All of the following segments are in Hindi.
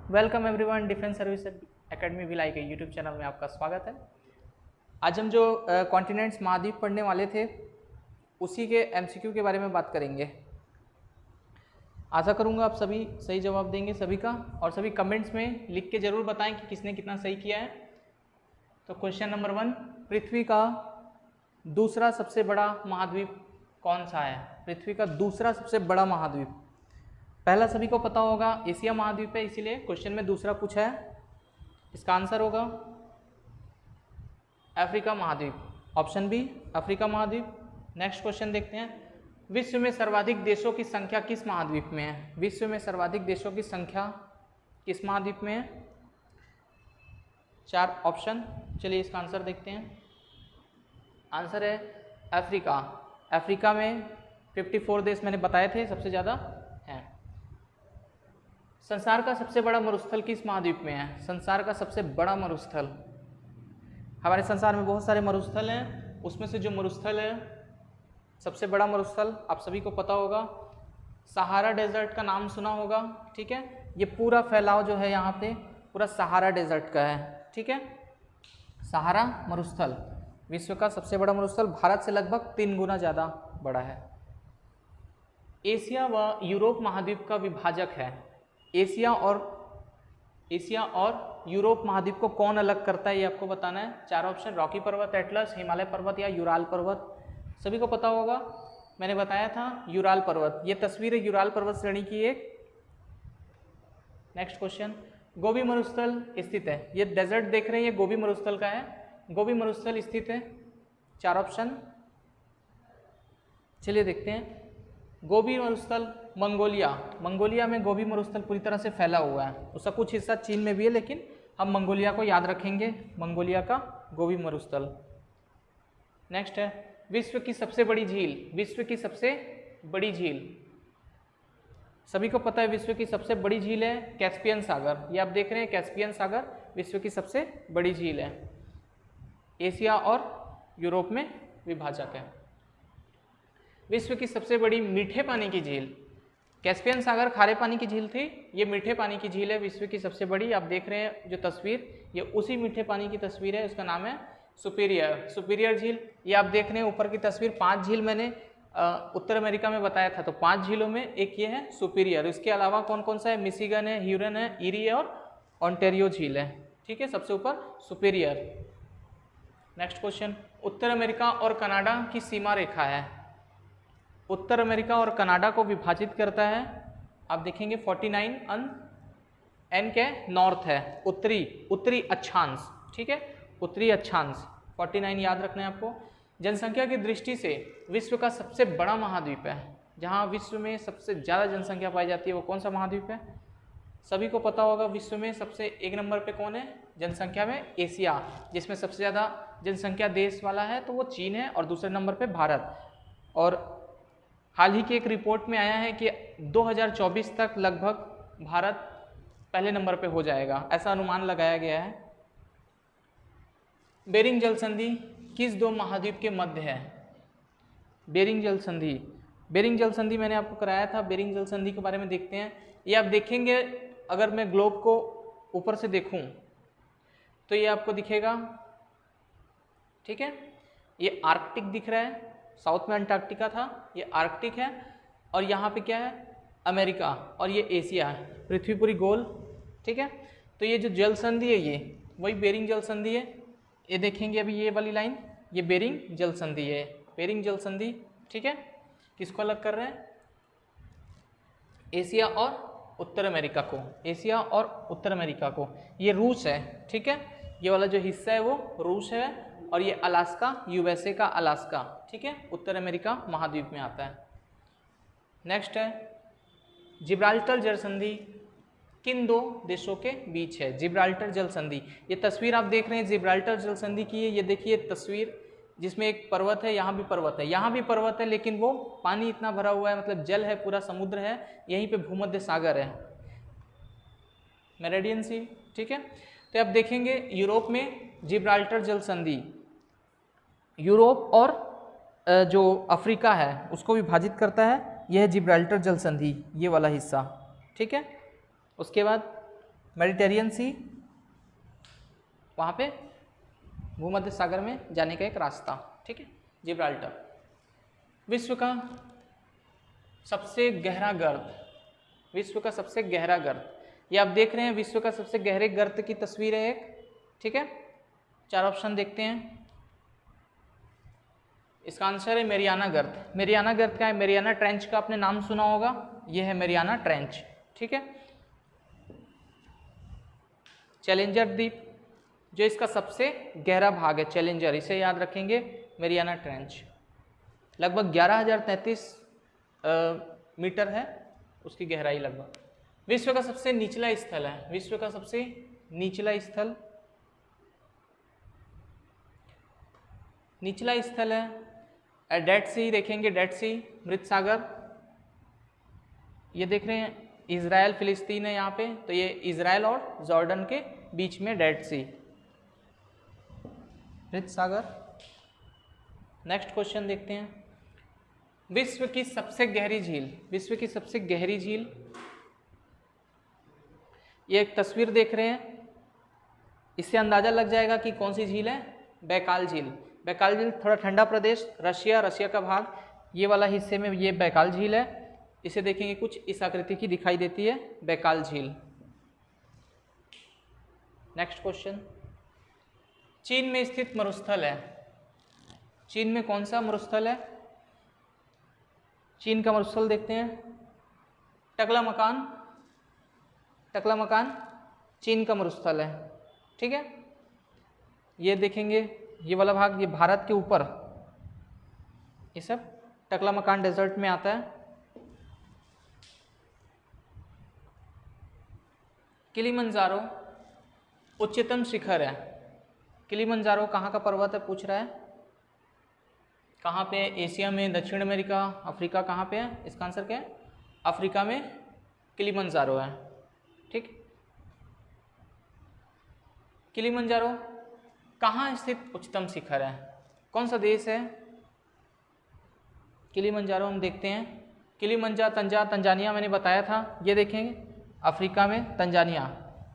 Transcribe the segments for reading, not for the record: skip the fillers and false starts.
Welcome everyone, defence service academy Bhilai के यूट्यूब चैनल में आपका स्वागत है। आज हम जो कॉन्टिनेंट्स महाद्वीप पढ़ने वाले थे उसी के एमसीक्यू के बारे में बात करेंगे। आशा करूंगा आप सभी सही जवाब देंगे सभी का, और सभी कमेंट्स में लिख के ज़रूर बताएं कि किसने कितना सही किया है। तो क्वेश्चन नंबर 1, पृथ्वी का दूसरा सबसे बड़ा महाद्वीप कौन सा है? पृथ्वी का दूसरा सबसे बड़ा महाद्वीप, पहला सभी को पता होगा एशिया महाद्वीप है, इसीलिए क्वेश्चन में दूसरा पूछा है। इसका आंसर होगा अफ्रीका महाद्वीप, ऑप्शन बी अफ्रीका महाद्वीप। नेक्स्ट क्वेश्चन देखते हैं, विश्व में सर्वाधिक देशों की संख्या किस महाद्वीप में है? विश्व में सर्वाधिक देशों की संख्या किस महाद्वीप में है? 4 ऑप्शन, चलिए इसका आंसर देखते हैं। आंसर है अफ्रीका। अफ्रीका में 54 देश मैंने बताए थे सबसे ज़्यादा हैं। संसार का सबसे बड़ा मरुस्थल किस महाद्वीप में है? संसार का सबसे बड़ा मरुस्थल, हमारे संसार में बहुत सारे मरुस्थल हैं, उसमें से जो मरुस्थल है सबसे बड़ा मरुस्थल आप सभी को पता होगा, सहारा डेजर्ट का नाम सुना होगा। ठीक है, ये पूरा फैलाव जो है यहाँ पे पूरा सहारा डेजर्ट का है। ठीक है, सहारा मरुस्थल विश्व का सबसे बड़ा मरुस्थल, भारत से लगभग 3 गुना ज़्यादा बड़ा है। एशिया व यूरोप महाद्वीप का विभाजक है। एशिया और यूरोप महाद्वीप को कौन अलग करता है ये आपको बताना है। 4 ऑप्शन, रॉकी पर्वत, एटलस, हिमालय पर्वत या यूराल पर्वत। सभी को पता होगा, मैंने बताया था यूराल पर्वत। ये तस्वीर है यूराल पर्वत श्रेणी की एक। नेक्स्ट क्वेश्चन, गोबी मरुस्थल स्थित है, ये डेजर्ट देख रहे हैं, ये गोबी मरुस्थल का है। गोबी मरुस्थल स्थित है, 4 ऑप्शन, चलिए देखते हैं। गोबी मरुस्थल मंगोलिया में गोबी मरुस्थल पूरी तरह से फैला हुआ है, उसका कुछ हिस्सा चीन में भी है, लेकिन हम मंगोलिया को याद रखेंगे, मंगोलिया का गोबी मरुस्थल। नेक्स्ट है, विश्व की सबसे बड़ी झील। विश्व की सबसे बड़ी झील, सभी को पता है विश्व की सबसे बड़ी झील है कैस्पियन सागर। ये आप देख रहे हैं, कैस्पियन सागर विश्व की सबसे बड़ी झील है, एशिया और यूरोप में विभाजक है। विश्व की सबसे बड़ी मीठे पानी की झील, कैस्पियन सागर खारे पानी की झील थी, ये मीठे पानी की झील है विश्व की सबसे बड़ी। आप देख रहे हैं जो तस्वीर, ये उसी मीठे पानी की तस्वीर है, उसका नाम है सुपीरियर झील। ये आप देख रहे हैं ऊपर की तस्वीर, 5 झील मैंने उत्तर अमेरिका में बताया था, तो 5 झीलों में एक ये है सुपीरियर। इसके अलावा कौन कौन सा है? मिशिगन है, ह्यूरन है, ईरी है और ऑन्टेरियो झील है। ठीक है, सबसे ऊपर सुपीरियर। नेक्स्ट क्वेश्चन, उत्तर अमेरिका और कनाडा की सीमा रेखा है। उत्तर अमेरिका और कनाडा को विभाजित करता है, आप देखेंगे 49 एन के नॉर्थ है, उत्तरी अक्षांश। ठीक है, उत्तरी अक्षांश 49 याद रखना है आपको। जनसंख्या की दृष्टि से विश्व का सबसे बड़ा महाद्वीप है, जहां विश्व में सबसे ज़्यादा जनसंख्या पाई जाती है, वो कौन सा महाद्वीप है? सभी को पता होगा विश्व में सबसे 1 नंबर पे कौन है जनसंख्या में? एशिया, जिसमें सबसे ज़्यादा जनसंख्या देश वाला है तो वो चीन है, और दूसरे नंबर पे भारत। और हाल ही की एक रिपोर्ट में आया है कि 2024 तक लगभग भारत पहले नंबर पे हो जाएगा, ऐसा अनुमान लगाया गया है। बेरिंग जल संधि किस 2 महाद्वीप के मध्य है? बेरिंग जल संधि मैंने आपको कराया था। बेरिंग जल संधि के बारे में देखते हैं। ये आप देखेंगे, अगर मैं ग्लोब को ऊपर से देखूं तो ये आपको दिखेगा। ठीक है, ये आर्कटिक दिख रहा है, साउथ में अंटार्कटिका था, ये आर्कटिक है, और यहाँ पे क्या है? अमेरिका, और ये एशिया है, पृथ्वी पूरी गोल। ठीक है, तो ये जो जल संधि है ये वही बेरिंग जल संधि है। ये देखेंगे अभी ये वाली लाइन, ये बेरिंग जल संधि है, बेरिंग जल संधि। ठीक है, किसको अलग कर रहे हैं? एशिया और उत्तर अमेरिका को, एशिया और उत्तर अमेरिका को। ये रूस है। ठीक है, ये वाला जो हिस्सा है वो रूस है, और ये अलास्का, यूएसए का अलास्का। ठीक है, उत्तर अमेरिका महाद्वीप में आता है। नेक्स्ट है, जिब्राल्टर जल संधि किन 2 देशों के बीच है? जिब्राल्टर जल संधि, ये तस्वीर आप देख रहे हैं जिब्राल्टर जल संधि की है। ये देखिए तस्वीर, जिसमें एक पर्वत है, यहाँ भी पर्वत है, यहाँ भी पर्वत है, लेकिन वो पानी इतना भरा हुआ है, मतलब जल है, पूरा समुद्र है, यहीं पे भूमध्य सागर है, मेरिडियन सी। ठीक है, तो आप देखेंगे यूरोप में जिब्राल्टर जल संधि, यूरोप और जो अफ्रीका है उसको विभाजित करता है, यह है जिब्राल्टर जल संधि, ये वाला हिस्सा। ठीक है, उसके बाद मेडिटेरियन सी, वहाँ पे भूमध्य सागर में जाने का एक रास्ता, ठीक है। जिब्राल्टर। विश्व का सबसे गहरा गर्त, विश्व का सबसे गहरा गर्त, ये आप देख रहे हैं विश्व का सबसे गहरे गर्त की तस्वीर है एक, ठीक है। 4 ऑप्शन देखते हैं। इसका आंसर है मेरियाना गर्त। मेरियाना गर्त का है, मेरियाना ट्रेंच का आपने नाम सुना होगा, ये है मेरियाना ट्रेंच, ठीक है। चैलेंजर द्वीप, जो इसका सबसे गहरा भाग है चैलेंजर, इसे याद रखेंगे, मेरियाना ट्रेंच। लगभग 11,033 मीटर है उसकी गहराई लगभग। विश्व का सबसे निचला स्थल है, विश्व का सबसे निचला स्थल, निचला स्थल है डेड सी, देखेंगे डेड सी, मृत सागर। ये देख रहे हैं इजराइल फिलिस्तीन है यहाँ पे, तो ये इजराइल और जॉर्डन के बीच में डेड सी, मृत सागर। नेक्स्ट क्वेश्चन देखते हैं। विश्व की सबसे गहरी झील, विश्व की सबसे गहरी झील, ये एक तस्वीर देख रहे हैं, इससे अंदाजा लग जाएगा कि कौन सी झील है, बैकाल झील। बैकाल झील थोड़ा ठंडा प्रदेश, रशिया, रशिया का भाग, ये वाला हिस्से में ये बैकाल झील है। इसे देखेंगे कुछ इस आकृति की दिखाई देती है बैकाल झील। Next question. चीन में स्थित मरुस्थल है, चीन में कौन सा मरुस्थल है? चीन का मरुस्थल देखते हैं, टकलामकान, टकलामकान चीन का मरुस्थल है, ठीक है। ये देखेंगे ये वाला भाग, ये भारत के ऊपर, ये सब टकलामकान डेजर्ट में आता है। किलिमंजारो उच्चतम शिखर है, किलिमंजारो कहाँ का पर्वत है पूछ रहा है, कहाँ पे? एशिया में, दक्षिण अमेरिका, अफ्रीका, कहाँ पे है? इसका आंसर क्या है? अफ्रीका में किलिमंजारो है, ठीक। किलिमंजारो कहाँ स्थित उच्चतम शिखर है, कौन सा देश है? किलिमंजारो हम देखते हैं, तंजानिया मैंने बताया था, ये देखेंगे अफ्रीका में तंजानिया,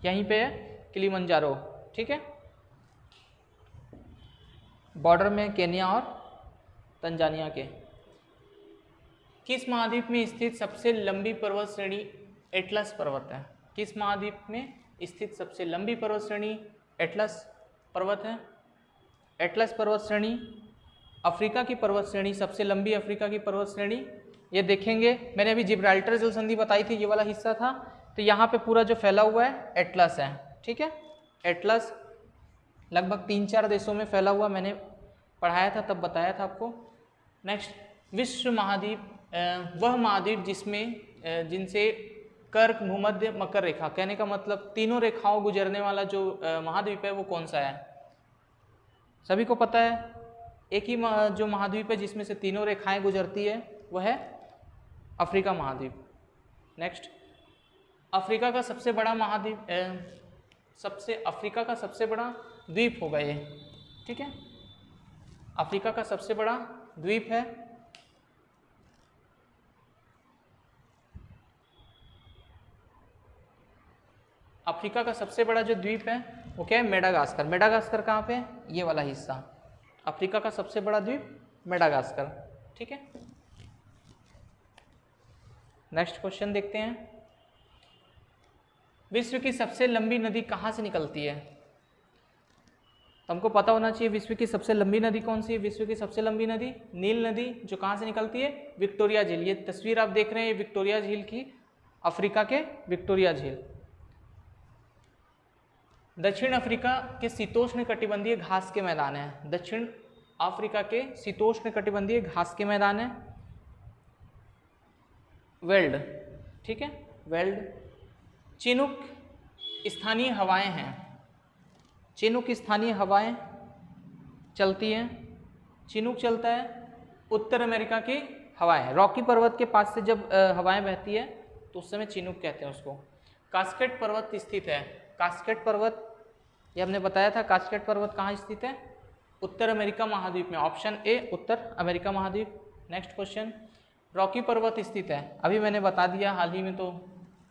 यहीं पे है किलिमंजारो, ठीक है। बॉर्डर में केन्या और तंजानिया के। किस महाद्वीप में स्थित सबसे लंबी पर्वत श्रेणी एटलस पर्वत है? किस महाद्वीप में स्थित सबसे लंबी पर्वत श्रेणी एटलस पर्वत है? एटलस पर्वत श्रेणी अफ्रीका की पर्वत श्रेणी, सबसे लंबी अफ्रीका की पर्वत श्रेणी, ये देखेंगे। मैंने अभी जिब्राल्टर जल संधि बताई थी, ये वाला हिस्सा था, तो यहाँ पे पूरा जो फैला हुआ है एटलस है, ठीक है। एटलस लगभग 3-4 देशों में फैला हुआ, मैंने पढ़ाया था तब बताया था आपको। नेक्स्ट, विश्व महाद्वीप, वह महाद्वीप जिसमें जिनसे कर्क, भूमध्य, मकर रेखा, कहने का मतलब तीनों रेखाओं गुजरने वाला जो महाद्वीप है वो कौन सा है? सभी को पता है, एक ही जो महाद्वीप है जिसमें से तीनों रेखाएं गुजरती है वह है अफ्रीका महाद्वीप। नेक्स्ट, अफ्रीका का सबसे बड़ा महाद्वीप, अफ्रीका का सबसे बड़ा द्वीप होगा ये, ठीक है। अफ्रीका का सबसे बड़ा द्वीप है अफ्रीका का सबसे बड़ा जो द्वीप है वो क्या है? मेडागास्कर। मेडागास्कर कहाँ पे है? ये वाला हिस्सा, अफ्रीका का सबसे बड़ा द्वीप मेडागास्कर, ठीक है। नेक्स्ट क्वेश्चन देखते हैं। विश्व की सबसे लंबी नदी कहाँ से निकलती है? तो हमको पता होना चाहिए विश्व की सबसे लंबी नदी कौन सी है। विश्व की सबसे लंबी नदी नील नदी, जो कहाँ से निकलती है? विक्टोरिया झील। ये तस्वीर आप देख रहे हैं, ये विक्टोरिया झील की, अफ्रीका के विक्टोरिया झील। दक्षिण अफ्रीका के शीतोष्ण कटिबंधीय घास के मैदान है, दक्षिण अफ्रीका के शीतोष्ण कटिबंधीय घास के मैदान है वेल्ड, ठीक है, वेल्ड। चिनूक स्थानीय हवाएं हैं, चिनूक स्थानीय हवाएं चलती हैं, चिनूक चलता है उत्तर अमेरिका की हवाएं, रॉकी पर्वत के पास से जब हवाएं बहती है तो उस समय चिनूक कहते हैं उसको। कास्केड पर्वत स्थित है, कास्केड पर्वत ये हमने बताया था, कास्केड पर्वत कहाँ स्थित है? उत्तर अमेरिका महाद्वीप में, ऑप्शन ए उत्तर अमेरिका महाद्वीप। नेक्स्ट क्वेश्चन, रॉकी पर्वत स्थित है, अभी मैंने बता दिया हाल ही में तो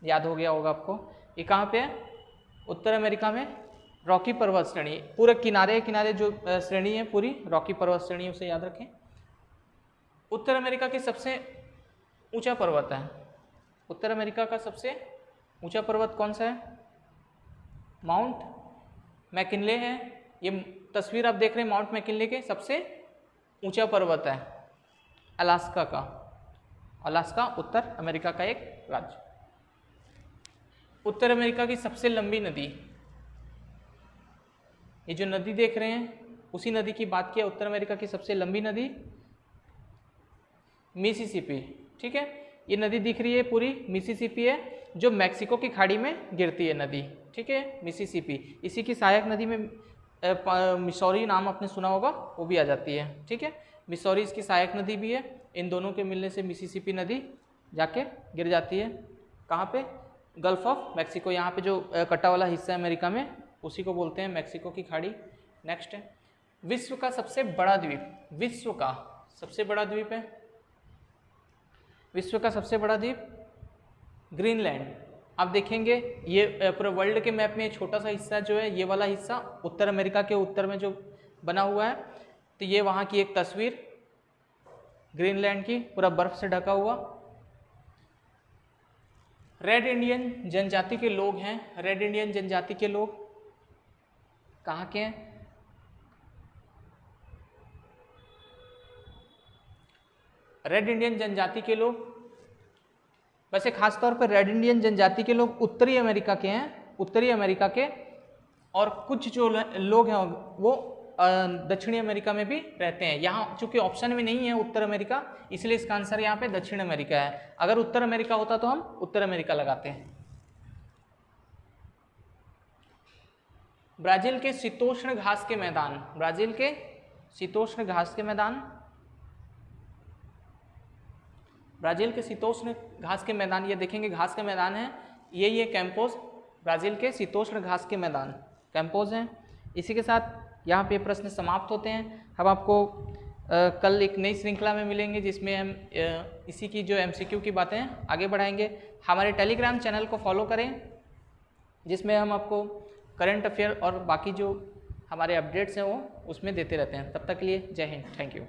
याद हो गया होगा आपको, ये कहाँ पे है? उत्तर अमेरिका में रॉकी पर्वत श्रेणी, पूरे किनारे किनारे जो श्रेणी है पूरी रॉकी पर्वत श्रेणी, उसे याद रखें। उत्तर अमेरिका की सबसे ऊंचा पर्वत है, उत्तर अमेरिका का सबसे ऊंचा पर्वत कौन सा है? माउंट मैकिनले है। ये तस्वीर आप देख रहे हैं माउंट मैकिनले के, सबसे ऊंचा पर्वत है अलास्का का। अलास्का उत्तर अमेरिका का एक राज्य। उत्तर अमेरिका की सबसे लंबी नदी, ये जो नदी देख रहे हैं उसी नदी की बात किया। उत्तर अमेरिका की सबसे लंबी नदी मिसिसिपी, ठीक है। ये नदी दिख रही है पूरी मिसिसिपी है, जो मैक्सिको की खाड़ी में गिरती है नदी, ठीक है, मिसिसिपी। इसी की सहायक नदी में मिसौरी नाम आपने सुना होगा, वो भी आ जाती है, ठीक है। मिसौरी इसकी सहायक नदी भी है। इन दोनों के मिलने से मिसिसिपी नदी जाके गिर जाती है कहाँ पे? Gulf of Mexico. यहाँ पे जो कटा वाला हिस्सा है अमेरिका में, उसी को बोलते हैं मैक्सिको की खाड़ी। नेक्स्ट है विश्व का सबसे बड़ा द्वीप, विश्व का सबसे बड़ा द्वीप है, विश्व का सबसे बड़ा द्वीप ग्रीनलैंड। आप देखेंगे ये पूरे वर्ल्ड के मैप में छोटा सा हिस्सा जो है, ये वाला हिस्सा उत्तर अमेरिका के उत्तर में जो बना हुआ है, तो ये वहाँ की एक तस्वीर ग्रीनलैंड की, पूरा बर्फ से ढका हुआ। रेड इंडियन जनजाति के लोग हैं, रेड इंडियन जनजाति के लोग कहाँ के हैं? रेड इंडियन जनजाति के लोग, वैसे खास तौर पर रेड इंडियन जनजाति के लोग उत्तरी अमेरिका के हैं, उत्तरी अमेरिका के, और कुछ जो लोग हैं वो दक्षिणी अमेरिका में भी रहते हैं। यहाँ चूंकि ऑप्शन में नहीं है उत्तर अमेरिका, इसलिए इसका आंसर यहाँ पे दक्षिण अमेरिका है। अगर उत्तर अमेरिका होता तो हम उत्तर अमेरिका लगाते हैं। ब्राजील के शीतोष्ण घास के मैदान, ब्राजील के शीतोष्ण घास के मैदान, ब्राजील के शीतोष्ण घास के मैदान, ये देखेंगे घास के मैदान है, ये कैंपोज, ब्राजील के शीतोष्ण घास के मैदान कैंपोज हैं। इसी के साथ यहाँ पे प्रश्न समाप्त होते हैं। हम आपको कल एक नई श्रृंखला में मिलेंगे जिसमें हम इसी की जो MCQ की बातें आगे बढ़ाएंगे। हमारे टेलीग्राम चैनल को फॉलो करें, जिसमें हम आपको करंट अफेयर और बाकी जो हमारे अपडेट्स हैं वो उसमें देते रहते हैं। तब तक के लिए जय हिंद, थैंक यू।